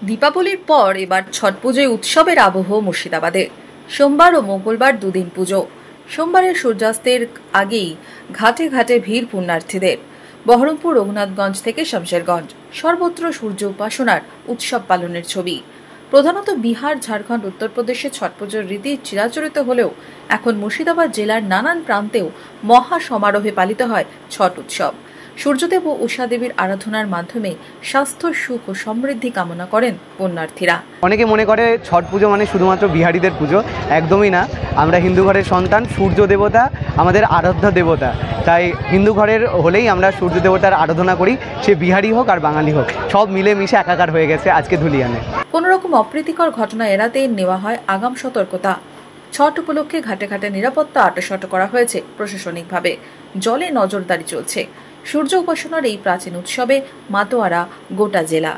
দীপাবলির পর এবার ছট পুজোয় উৎসবের আবহ মুর্শিদাবাদে। সোমবার ও মঙ্গলবার দুদিন পুজো। সোমবারের সূর্যাস্তের আগেই ঘাটে ঘাটে ভিড় পুণ্যার্থীদের। বহরমপুর, রঘুনাথগঞ্জ থেকে শমশেরগঞ্জ, সর্বত্র সূর্য উপাসনার উৎসব পালনের ছবি। প্রধানত বিহার, ঝাড়খণ্ড, উত্তরপ্রদেশে ছট পুজোর রীতি চিরাচরিত হলেও এখন মুর্শিদাবাদ জেলার নানান প্রান্তেও মহা সমারোহে পালিত হয় ছট উৎসব। সূর্যদেব ও উষা দেবীর আরাধনার মাধ্যমে স্বাস্থ্য, সুখ ও সমৃদ্ধি কামনা করেন পুণ্যার্থীরা। অনেকে মনে করে ছট পুজো মানে শুধুমাত্র বিহারীদের পুজো, একদমই না। আমরা হিন্দু ঘরের সন্তান, সূর্য দেবতা আমাদের আরাধ্য দেবতা। তাই হিন্দু ঘরের হলেই আমরা সূর্য দেবতার আরাধনা করি, সে বিহারি হোক আর বাঙালি হোক, সব মিলেমিশে একাকার হয়ে গেছে আজকে ধুলিয়ানে। কোনো রকম অপ্রীতিকর ঘটনা এড়াতে নেওয়া হয় আগাম সতর্কতা। ছট উপলক্ষে ঘাটে ঘাটে নিরাপত্তা আঁটসাঁট করা হয়েছে প্রশাসনিকভাবে। জলে নজরদারি চলছে। সূর্য উপাসনার এই প্রাচীন উৎসবে মাতোয়ারা গোটা জেলা।